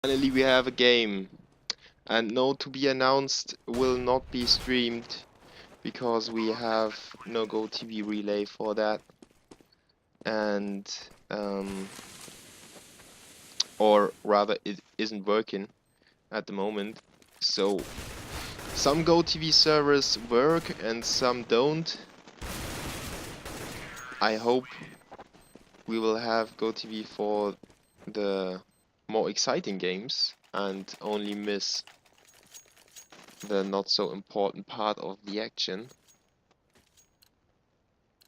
Finally we have a game, and no to be announced will not be streamed because we have no Go TV relay for that, and or rather it isn't working at the moment. So some Go TV servers work and some don't. I hope we will have Go TV for the more exciting games and only miss the not so important part of the action.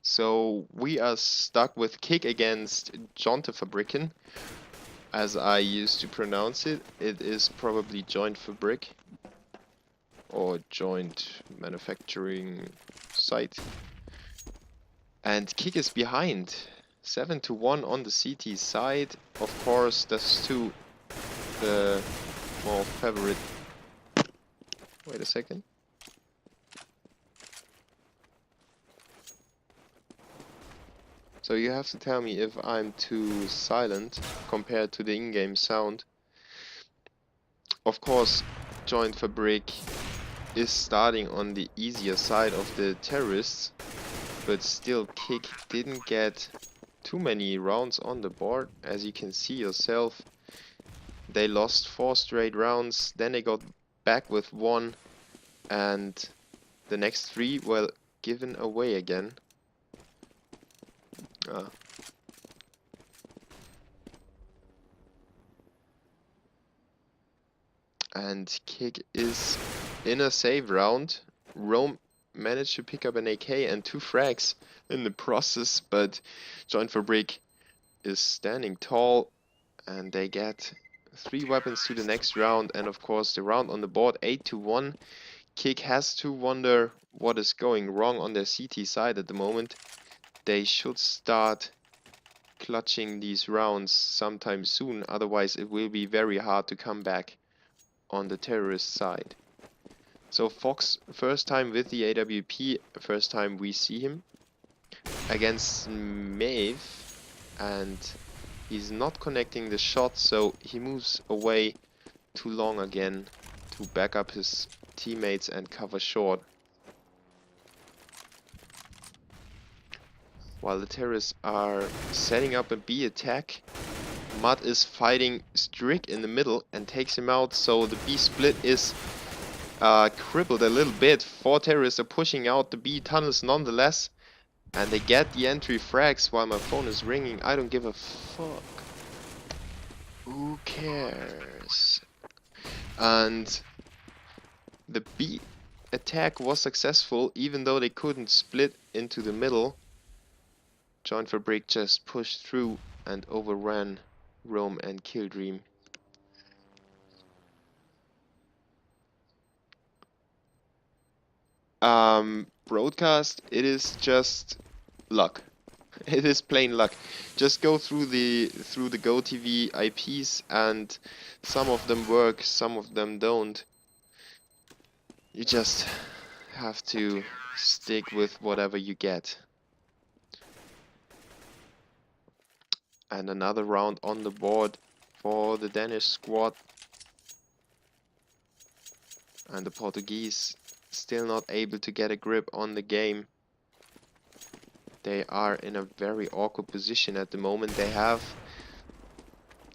So we are stuck with k1ck against jQntefabrikken, as I used to pronounce it. It is probably jQntefabrik or joint manufacturing site. And k1ck is behind, 7-1 on the CT side. Of course, that's to the more favorite. Wait a second. So you have to tell me if I'm too silent compared to the in-game sound. Of course, jQntefabrik is starting on the easier side of the terrorists, but still k1ck didn't get too many rounds on the board. As you can see yourself, they lost 4 straight rounds, then they got back with 1, and the next 3 were given away again. And k1ck is in a save round. Rome managed to pick up an AK and 2 frags in the process, but jQntefabrik is standing tall and they get 3 weapons to the next round, and of course the round on the board 8-1. k1ck has to wonder what is going wrong on their CT side at the moment. They should start clutching these rounds sometime soon, otherwise it will be very hard to come back on the terrorist side. So Fox, first time with the AWP, first time we see him against Maeve, and he's not connecting the shot, so he moves away too long again to back up his teammates and cover short. While the terrorists are setting up a B attack, Mud is fighting Strick in the middle and takes him out, so the B split is crippled a little bit. 4 terrorists are pushing out the B tunnels nonetheless, and they get the entry frags while my phone is ringing. I don't give a fuck. Who cares? And the B attack was successful, even though they couldn't split into the middle. jQntefabrik just pushed through and overran Rome and Killdream. Broadcast, it is just luck. It is plain luck. Just go through the Go TV IPs, and some of them work, some of them don't. You just have to stick with whatever you get. And another round on the board for the Danish squad. And the Portuguese still not able to get a grip on the game. They are in a very awkward position at the moment. They have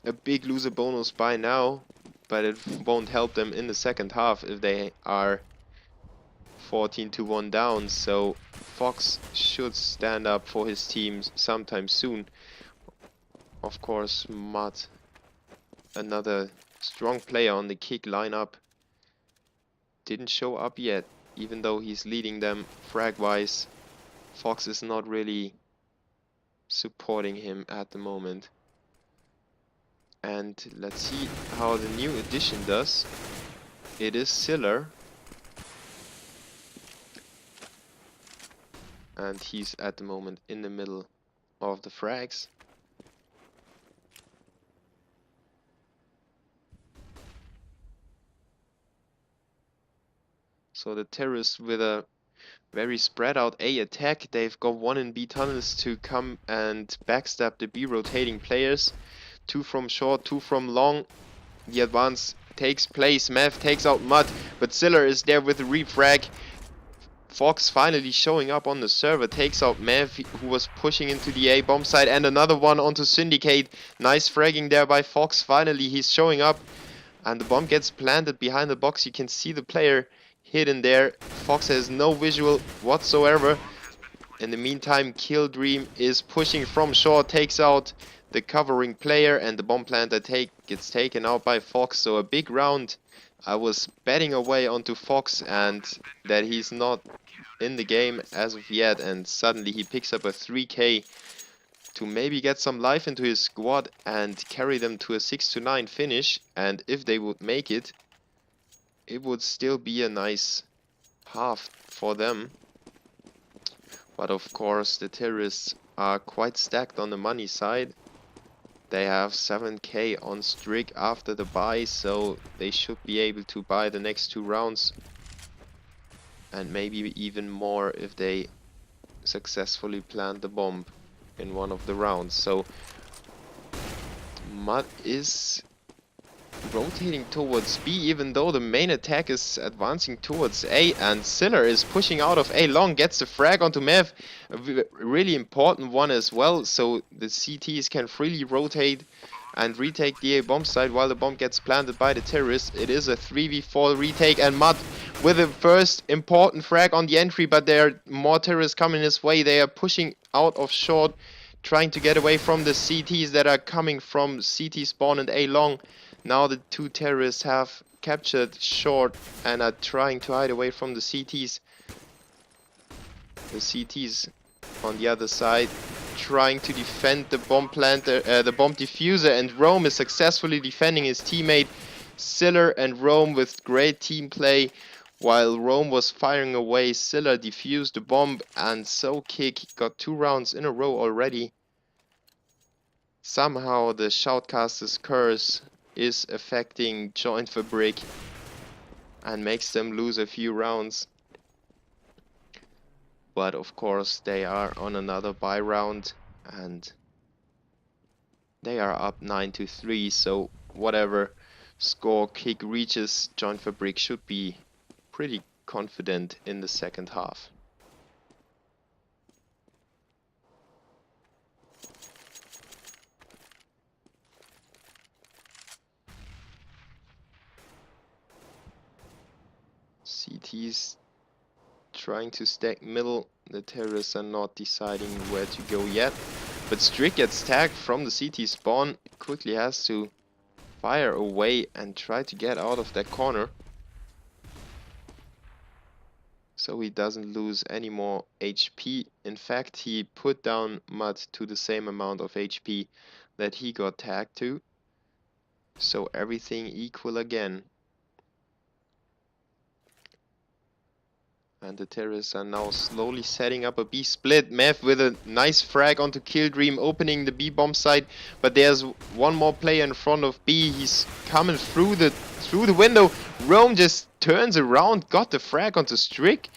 a big loser bonus by now, but it won't help them in the second half if they are 14-1 down. So Fox should stand up for his team sometime soon. Of course, Mud, another strong player on the k1ck lineup, didn't show up yet, even though he's leading them frag-wise. Fox is not really supporting him at the moment. And let's see how the new addition does. It is Siller. And he's at the moment in the middle of the frags. So the terrorists with a very spread out A attack. They've got 1 in B tunnels to come and backstab the B rotating players. 2 from short, 2 from long. The advance takes place. Mev takes out Mud, but Ziller is there with the refrag. Fox finally showing up on the server, takes out Mev, who was pushing into the A bomb site, and another one onto Syndicate. Nice fragging there by Fox. Finally, he's showing up, and the bomb gets planted behind the box. You can see the player hidden there. Fox has no visual whatsoever. In the meantime, Kill Dream is pushing from short, takes out the covering player, and the bomb planter gets taken out by Fox. So a big round. I was betting away onto Fox and that he's not in the game as of yet, and suddenly he picks up a 3k to maybe get some life into his squad and carry them to a 6-9 finish. And if they would make it, it would still be a nice half for them. But of course the terrorists are quite stacked on the money side. They have 7k on Strick after the buy, so they should be able to buy the next 2 rounds. And maybe even more if they successfully plant the bomb in one of the rounds. So Mud is rotating towards B, even though the main attack is advancing towards A, and Sinner is pushing out of A long, gets the frag onto Mev, a really important one as well, so the CTs can freely rotate and retake the A bomb site while the bomb gets planted by the terrorists. It is a 3v4 retake, and Mud with the first important frag on the entry, but there are more terrorists coming his way. They are pushing out of short, trying to get away from the CTs that are coming from CT spawn and A long. Now the 2 terrorists have captured short and are trying to hide away from the CTs. The CTs on the other side trying to defend the bomb planter, the bomb diffuser, and Rome is successfully defending his teammate. Siller and Rome with great team play. While Rome was firing away, Siller defused the bomb, and so k1ck got 2 rounds in a row already. Somehow the Shoutcaster's curse is affecting jQntefabrikken and makes them lose a few rounds. But of course they are on another buy round and they are up 9-3, so whatever score k1ck reaches, jQntefabrikken should be pretty confident in the second half. CT's trying to stack middle. The terrorists are not deciding where to go yet. But Strick gets tagged from the CT spawn. Quickly has to fire away and try to get out of that corner, so he doesn't lose any more HP. In fact, he put down Mud to the same amount of HP that he got tagged to. So everything equal again. And the terrorists are now slowly setting up a B split. Mev with a nice frag onto Kill Dream, opening the B bomb site. But there's one more player in front of B. He's coming through the window. Rome just turns around, got the frag onto Strick.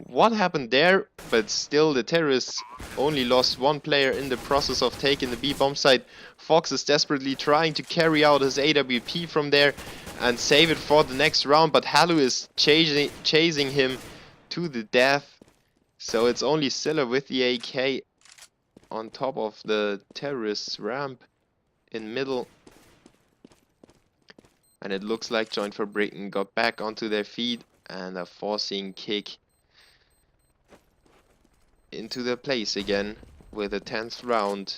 What happened there? But still, the terrorists only lost 1 player in the process of taking the B bomb site. Fox is desperately trying to carry out his AWP from there and save it for the next round. But Halu is chasing him to the death, so it's only Siller with the AK on top of the terrorist ramp in middle, and it looks like jQntefabrikken got back onto their feet and are forcing k1ck into their place again with a 10th round.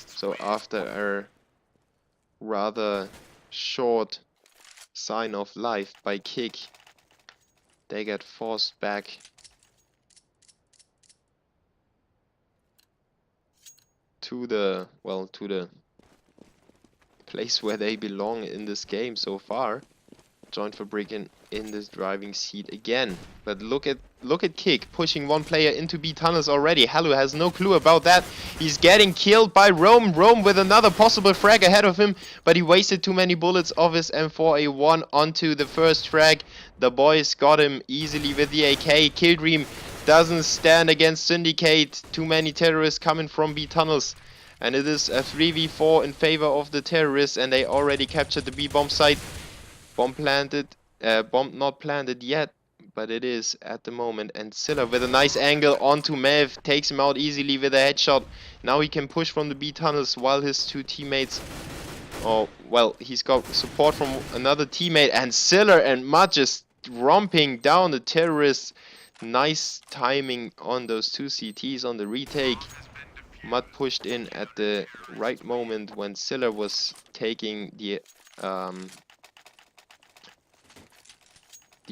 So after a rather short sign of life by k1ck, they get forced back to the place where they belong in this game so far. jQntefabrikken in this driving seat again. But look at k1ck pushing 1 player into B tunnels already. Halu has no clue about that. He's getting killed by Rome. Rome with another possible frag ahead of him, but he wasted too many bullets of his M4A1 onto the first frag. The boys got him easily with the AK. Kill Dream doesn't stand against Syndicate. Too many terrorists coming from B tunnels. And it is a 3v4 in favor of the terrorists, and they already captured the B bomb site. Bomb planted, bomb not planted yet, but it is at the moment. And Silla with a nice angle onto Mev, takes him out easily with a headshot. Now he can push from the B tunnels while his two teammates, oh well, he's got support from another teammate, and Silla and Mud just romping down the terrorists. Nice timing on those two CTs on the retake. Mud pushed in at the right moment when Silla was taking the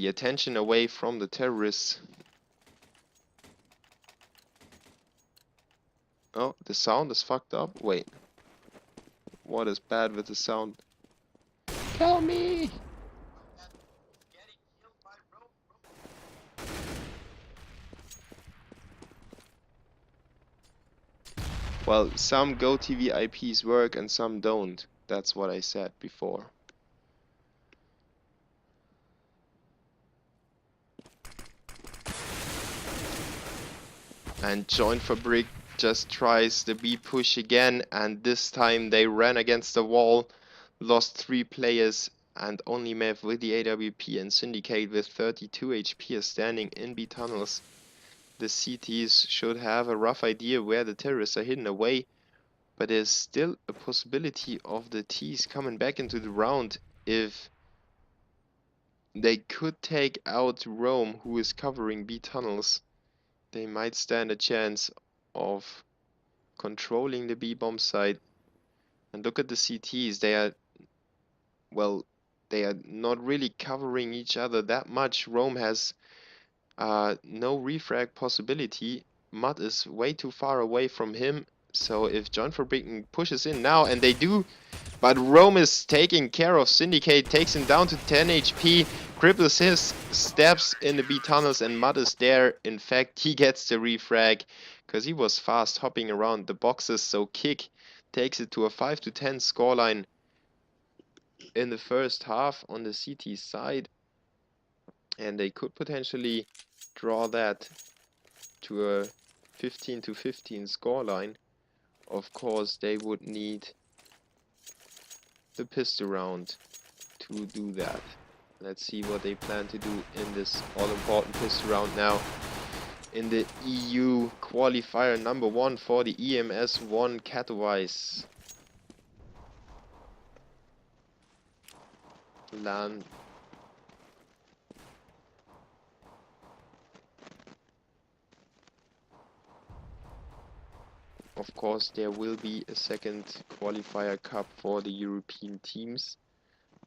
attention away from the terrorists. Oh, the sound is fucked up. Wait. What is bad with the sound? Tell me! Well, some GoTV IPs work and some don't. That's what I said before. And jQntefabrikken just tries the B push again, and this time they ran against the wall, lost 3 players, and only Mev with the AWP and Syndicate with 32 HP are standing in B tunnels. The CTs should have a rough idea where the terrorists are hidden away, but there's still a possibility of the Ts coming back into the round if they could take out Rome, who is covering B tunnels. They might stand a chance of controlling the B bomb site. And look at the CTs, they are, well, they are not really covering each other that much. Rome has no refrag possibility. Mud is way too far away from him. So if jQntefabrikken pushes in now, and they do, but Rome is taking care of Syndicate, takes him down to 10 HP, cripples his steps in the B tunnels, and Mud is there. In fact, he gets the refrag because he was fast hopping around the boxes. So k1ck takes it to a 5-10 scoreline in the first half on the CT side, and they could potentially draw that to a 15-15 scoreline. Of course, they would need the pistol round to do that. Let's see what they plan to do in this all-important pistol round now. In the EU qualifier number 1 for the EMS ONE Katowice. LAN. Of course, there will be a second qualifier cup for the European teams,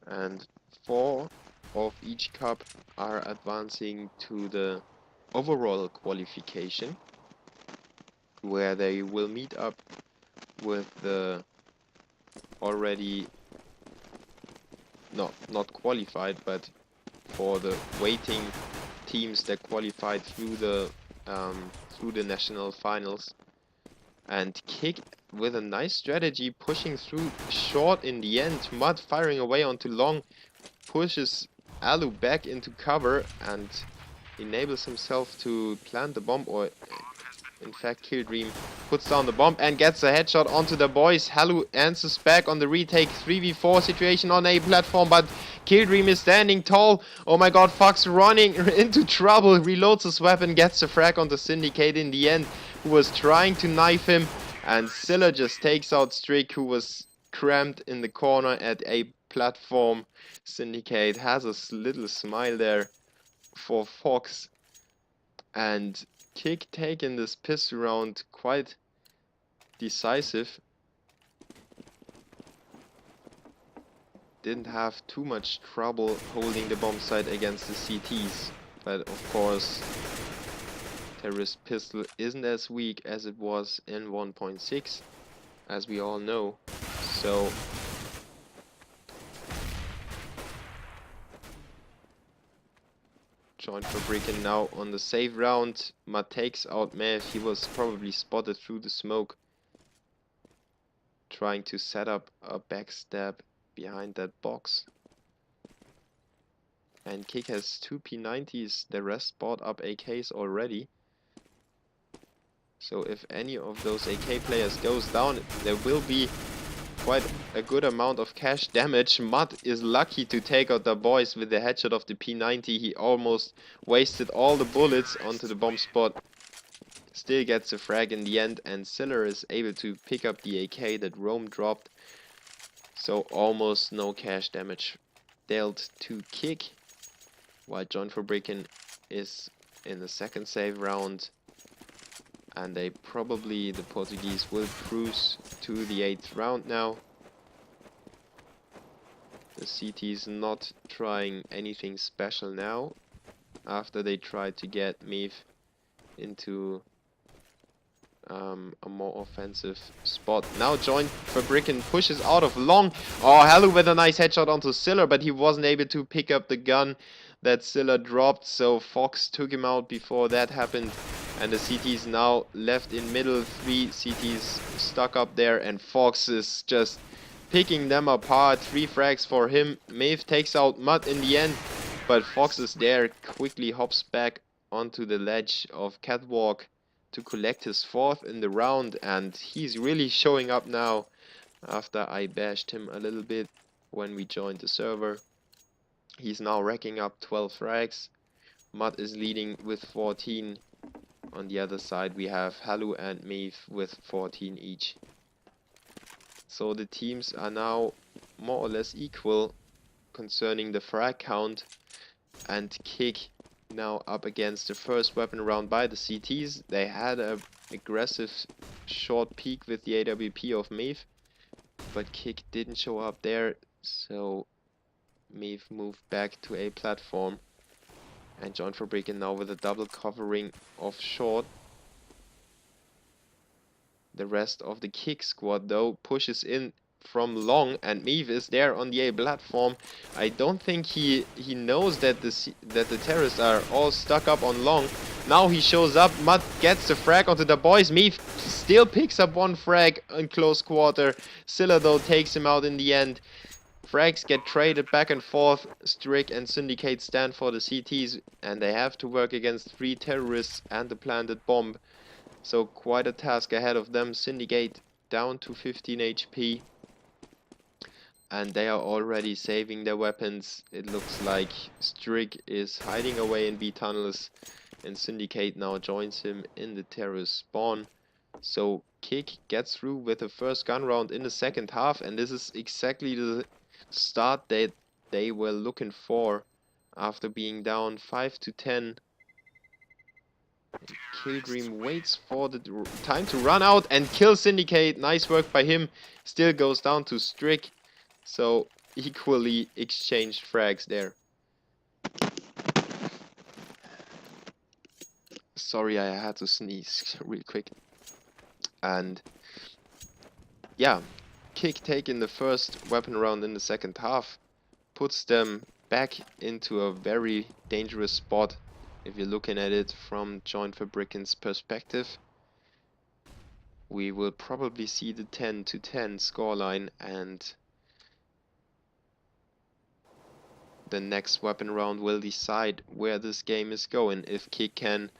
and 4 of each cup are advancing to the overall qualification, where they will meet up with the already not qualified, but for the waiting teams that qualified through the national finals. And k1ck with a nice strategy, pushing through short in the end. Mud firing away onto long, pushes Alu back into cover and enables himself to plant the bomb, or in fact k1ck puts down the bomb and gets a headshot onto the boys. Halu answers back on the retake. 3v4 situation on A platform, but k1ck is standing tall. Oh my god, Fox running into trouble, reloads his weapon, gets the frag on the Syndicate in the end, who was trying to knife him, and Silla just takes out strik, who was cramped in the corner at A platform. Syndicate has a little smile there for Fox, and k1ck taking this pistol round quite decisive. Didn't have too much trouble holding the bomb site against the CTs, but of course terrorist pistol isn't as weak as it was in 1.6, as we all know. So jQntefabrikken now on the save round. Mud takes out Mev. He was probably spotted through the smoke, trying to set up a backstab behind that box. And k1ck has 2 P90s, the rest bought up AKs already. So if any of those AK players goes down, there will be quite a good amount of cash damage. Mud is lucky to take out the boys with the headshot of the P90. He almost wasted all the bullets onto the bomb spot. Still gets a frag in the end, and Siller is able to pick up the AK that Rome dropped. So almost no cash damage dealt to k1ck, while jQntefabrikken is in the second save round. And the Portuguese will cruise to the 8th round now. The CT is not trying anything special now, after they tried to get Meave into a more offensive spot. Now jQntefabrikken pushes out of long. Oh, Hello with a nice headshot onto Siller, but he wasn't able to pick up the gun that Siller dropped, so Fox took him out before that happened. And the CT's now left in middle. 3 CT's stuck up there, and Fox is just picking them apart. 3 frags for him. Meave takes out Mud in the end, but Fox is there, quickly hops back onto the ledge of Catwalk to collect his 4th in the round, and he's really showing up now after I bashed him a little bit when we joined the server. He's now racking up 12 frags. Mud is leading with 14. On the other side we have Halu and Meave with 14 each. So the teams are now more or less equal concerning the frag count, and k1ck now up against the first weapon round by the CTs. They had a aggressive short peek with the AWP of Meave, but k1ck didn't show up there, so Meave moved back to A platform, and jQntefabrikken now with a double covering of short. The rest of the k1ck squad though pushes in from long, and Meave is there on the A platform. I don't think he knows that the terrorists are all stuck up on long. Now he shows up. Mud gets the frag onto the boys. Meave still picks up 1 frag in close quarter. Siller though takes him out in the end. Frags get traded back and forth. Strick and Syndicate stand for the CTs, and they have to work against 3 terrorists and the planted bomb. So quite a task ahead of them. Syndicate down to 15 HP. And they are already saving their weapons. It looks like Strick is hiding away in B tunnels, and Syndicate now joins him in the terrorist spawn. So k1ck gets through with the first gun round in the second half, and this is exactly the start that they were looking for after being down 5-10. Killdream waits for the time to run out and kill Syndicate. Nice work by him. Still goes down to Strick. So equally exchanged frags there. Sorry, I had to sneeze real quick. And yeah, k1ck taking the first weapon round in the second half puts them back into a very dangerous spot if you're looking at it from jQntefabrikken's perspective. We will probably see the 10-10 scoreline, and the next weapon round will decide where this game is going. If k1ck can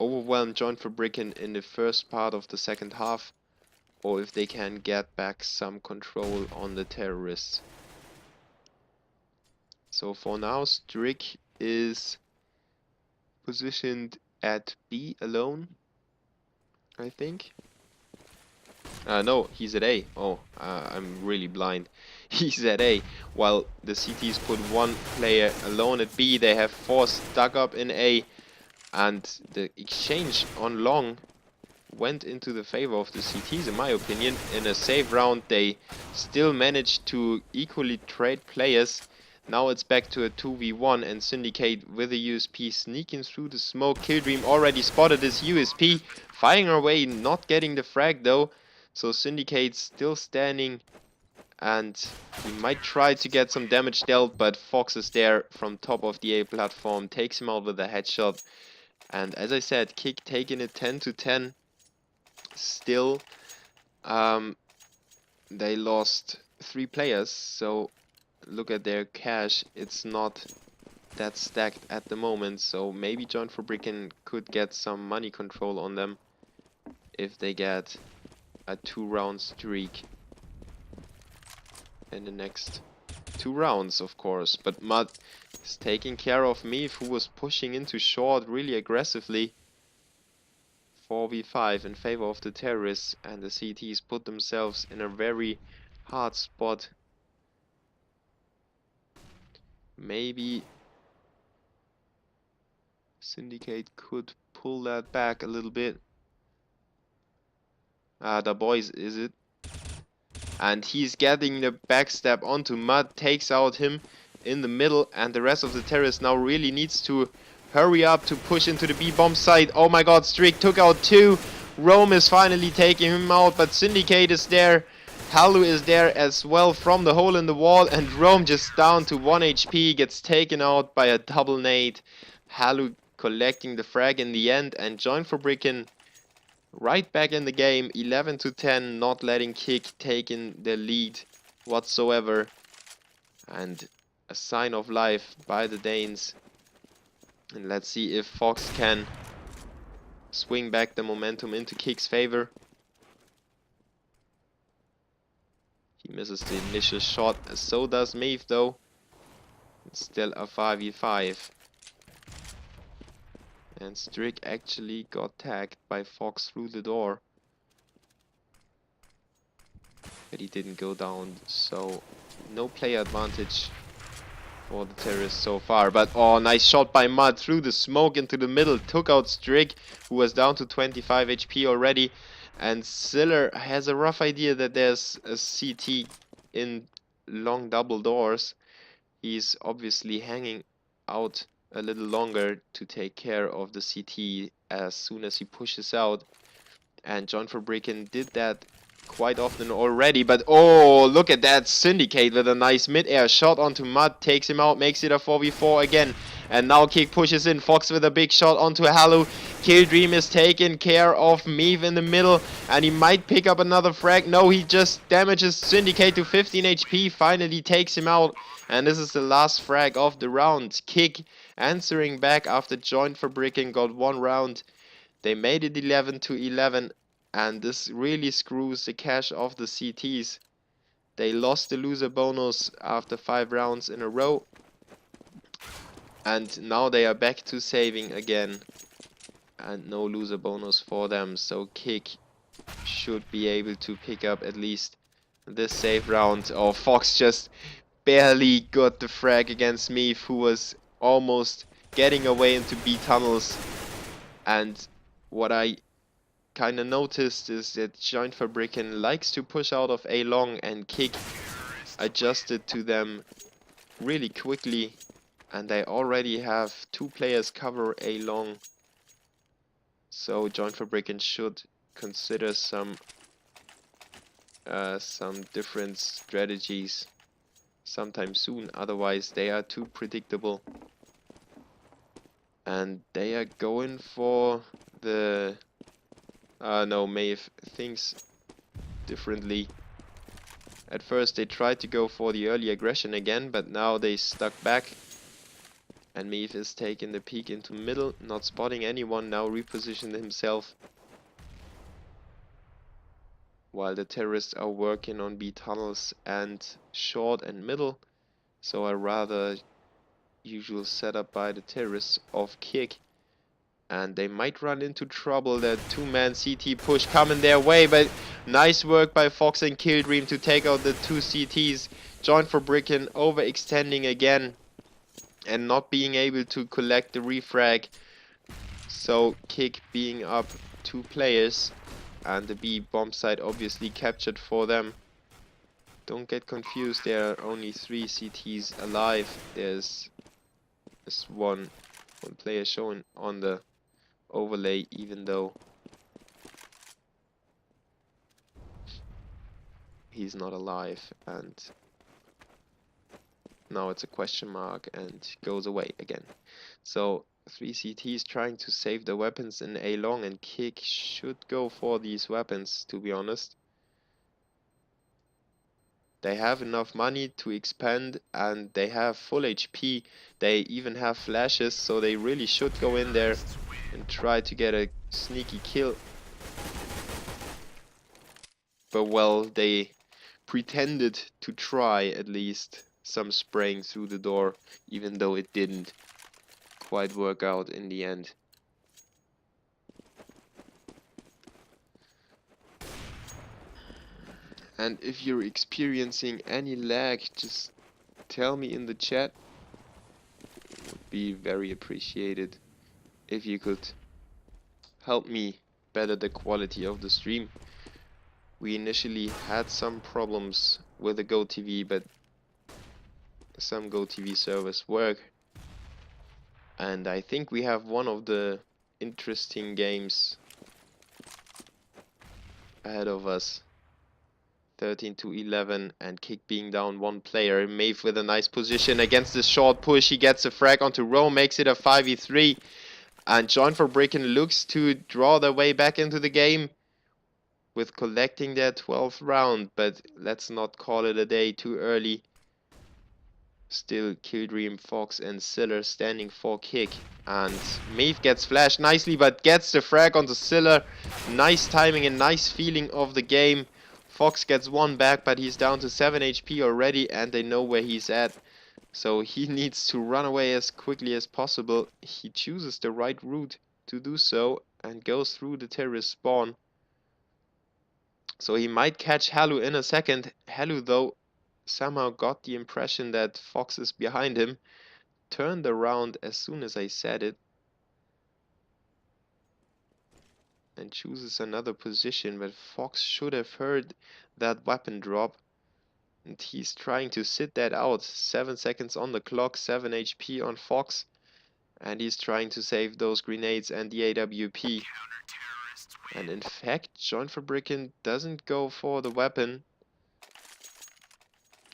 overwhelm jQntefabrikken in the first part of the second half, or if they can get back some control on the terrorists. So for now, Strick is positioned at B alone, I think. No, he's at A. Oh, I'm really blind. He's at A. While the CTs put 1 player alone at B, they have 4 stuck up in A. And the exchange on long went into the favor of the CTs, in my opinion. In a save round, they still managed to equally trade players. Now it's back to a 2v1, and Syndicate with a USP sneaking through the smoke. Killdream already spotted his USP, firing away, not getting the frag though. So Syndicate's still standing, and he might try to get some damage dealt, but Fox is there from top of the A platform, takes him out with a headshot. And as I said, k1ck taking it 10-10. Still, they lost 3 players, so look at their cash. It's not that stacked at the moment, so maybe jQntefabrikken could get some money control on them. if they get a 2-round streak in the next 2 rounds, of course. But Mud is taking care of Meave, who was pushing into short really aggressively. 4v5 in favor of the terrorists, and the CTs put themselves in a very hard spot. Maybe Syndicate could pull that back a little bit. The boys, is it? And he's getting the backstab onto Mud, takes out him in the middle, and the rest of the terrorists now really needs to hurry up to push into the B-bomb site. Oh my god, Strick took out 2. Rome is finally taking him out, but Syndicate is there. Halu is there as well from the hole in the wall, and Rome just down to 1 HP, gets taken out by a double nade. Halu collecting the frag in the end, and jQntefabrikken right back in the game, 11-10, not letting k1ck taking the lead whatsoever. And a sign of life by the Danes. And let's see if Fox can swing back the momentum into k1ck's favor. He misses the initial shot, so does Meave though. It's still a 5v5. And Strick actually got tagged by Fox through the door. But he didn't go down, so no player advantage for the terrorists so far. But oh, nice shot by Mud through the smoke into the middle. Took out Strick, who was down to 25 HP already. And Siller has a rough idea that there's a CT in long double doors. He's obviously hanging out a little longer to take care of the CT as soon as he pushes out. And jQntefabrikken did that quite often already, but oh, look at that. Syndicate with a nice mid-air shot onto Mud, takes him out, makes it a 4v4 again. And now k1ck pushes in, Fox with a big shot onto Halu. Killdream is taking care of Meave in the middle, and he might pick up another frag. No, he just damages Syndicate to 15 HP, finally takes him out. And this is the last frag of the round. k1ck answering back after jQntefabrikken got 1 round. They made it 11-11, and this really screws the cash of the CTs. They lost the loser bonus after 5 rounds in a row, and now they are back to saving again, and no loser bonus for them. So k1ck should be able to pick up at least this save round. Oh, Fox just barely got the frag against Meave, who was almost getting away into B tunnels. And what I kind of noticed is that jQntefabrikken likes to push out of A long, and k1ck adjusted to them really quickly, and they already have 2 players cover A long. So jQntefabrikken should consider some different strategies sometime soon, otherwise they are too predictable. And they are going for the no, Meave thinks differently. At first they tried to go for the early aggression again, but now they stuck back. And Meave is taking the peek into middle, not spotting anyone, now repositioned himself. While the terrorists are working on B tunnels and short and middle. So a rather usual setup by the terrorists of k1ck. And they might run into trouble. That 2-man CT push coming their way, but nice work by Fox and Killdream to take out the 2 CTs. jQntefabrikken overextending again and not being able to collect the refrag. So k1ck being up 2 players, and the B bomb site obviously captured for them. Don't get confused, there are only 3 CTs alive. There's one player shown on the overlay, even though he's not alive, and now it's a question mark and goes away again. So 3 CTs trying to save the weapons in A long, and k1ck should go for these weapons, to be honest. They have enough money to expand, and they have full HP. They even have flashes, so they really should go in there and try to get a sneaky kill. But well, they pretended to try at least some spraying through the door, even though it didn't quite work out in the end. And if you're experiencing any lag, just tell me in the chat. It would be very appreciated if you could help me better the quality of the stream. We initially had some problems with the GoTV, but some GoTV servers work. And I think we have one of the interesting games ahead of us. 13-11 and k1ck being down one player. Maeve with a nice position against the short push. He gets a frag onto Rome, makes it a 5v3. And jQntefabrikken looks to draw their way back into the game with collecting their 12th round. But let's not call it a day too early. Still Killdream, Fox and Siller standing for k1ck. And Maeve gets flashed nicely but gets the frag onto Siller. Nice timing and nice feeling of the game. Fox gets one back, but he's down to 7 HP already and they know where he's at. So he needs to run away as quickly as possible. He chooses the right route to do so and goes through the terrorist spawn. So he might catch Halu in a second. Halu though somehow got the impression that Fox is behind him. Turned around as soon as I said it. And chooses another position, but Fox should have heard that weapon drop. And he's trying to sit that out. 7 seconds on the clock, 7 HP on Fox. And he's trying to save those grenades and the AWP. And in fact, jQntefabrikken doesn't go for the weapon.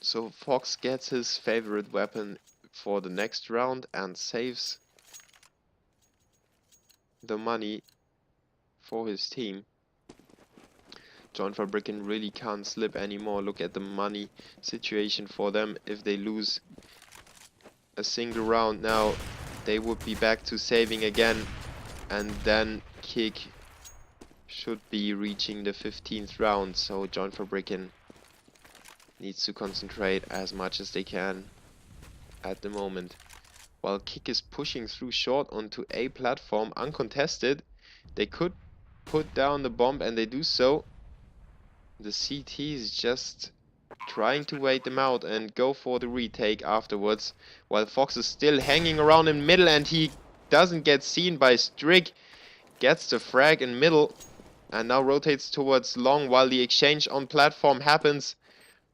So Fox gets his favorite weapon for the next round and saves the money for his team. jQntefabrikken really can't slip anymore. Look at the money situation for them. If they lose a single round now, they would be back to saving again. And then k1ck should be reaching the 15th round. So jQntefabrikken needs to concentrate as much as they can at the moment. While k1ck is pushing through short onto A platform uncontested, they could put down the bomb and they do so. The CT is just trying to wait them out and go for the retake afterwards, while Fox is still hanging around in middle and he doesn't get seen by Strick. Gets the frag in middle and now rotates towards long while the exchange on platform happens.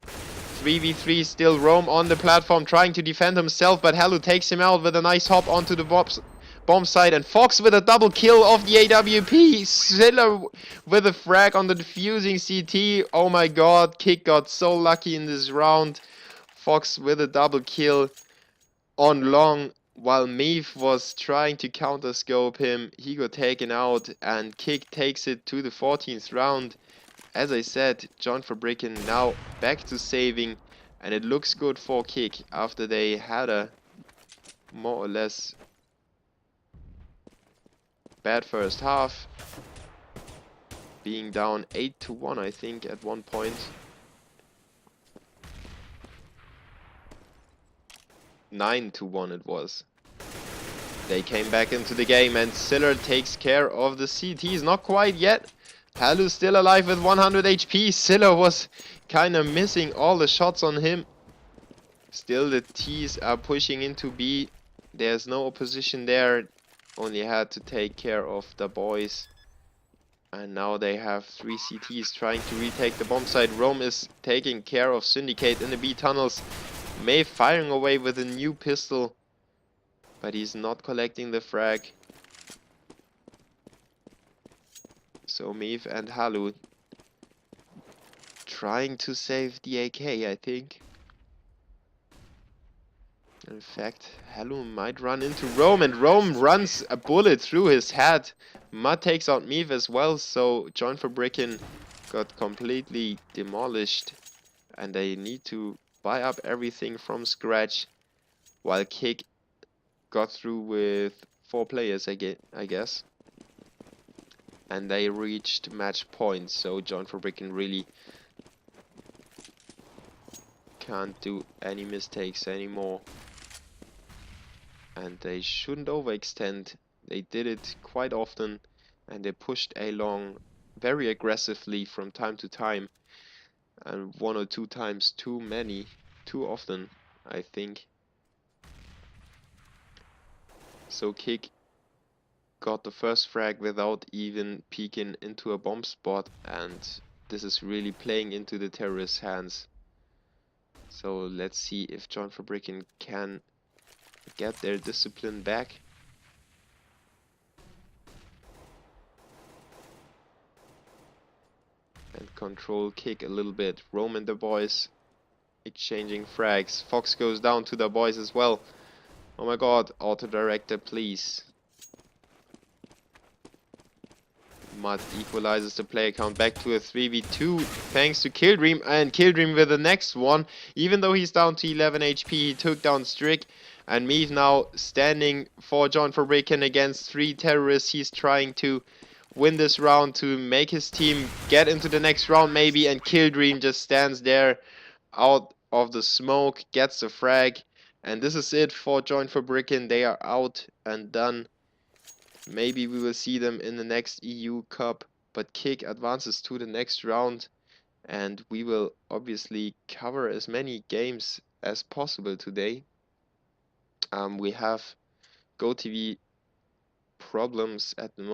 3v3 still Rome on the platform trying to defend himself, but Halu takes him out with a nice hop onto the bomb site, and Fox with a double kill of the AWP. Siller with a frag on the defusing CT. Oh my god, k1ck got so lucky in this round. Fox with a double kill on long while Maeve was trying to counter scope him. He got taken out and k1ck takes it to the 14th round. As I said, jQntefabrikken now back to saving, and it looks good for k1ck after they had a more or less bad first half, being down 8-1 I think at one point. 9-1 it was. They came back into the game and Siller takes care of the CTs. Not quite yet. Halu still alive with 100 HP. Siller was kind of missing all the shots on him. Still the T's are pushing into B. There's no opposition there. Only had to take care of the boys. And now they have 3 CTs trying to retake the bomb site. Rome is taking care of Syndicate in the B tunnels. Maeve firing away with a new pistol. But he's not collecting the frag. So Maeve and Halu trying to save the AK, I think. In fact, Halu might run into Rome, and Rome runs a bullet through his head. Mud takes out Maeve as well, so jQntefabrikken got completely demolished. And they need to buy up everything from scratch. While k1ck got through with 4 players, I guess. and they reached match point, so jQntefabrikken really can't do any mistakes anymore. And they shouldn't overextend. They did it quite often, and they pushed along very aggressively from time to time, and 1 or 2 times too too often, I think. So k1ck got the first frag without even peeking into a bomb spot, and this is really playing into the terrorists' hands. So let's see if jQntefabrikken can get their discipline back. And control k1ck a little bit. Rome and the boys exchanging frags. Fox goes down to the boys as well. Oh my god, auto director, please. Mud equalizes the player count back to a 3v2 thanks to k1ck, and k1ck with the next one. Even though he's down to 11 HP, he took down Strick, and Meave now standing for jQntefabrikken against 3 terrorists. He's trying to win this round to make his team get into the next round maybe, and k1ck just stands there out of the smoke, gets the frag, and this is it for jQntefabrikken. They are out and done. Maybe we will see them in the next EU Cup, but k1ck advances to the next round, and we will obviously cover as many games as possible today. We have GoTV problems at the moment.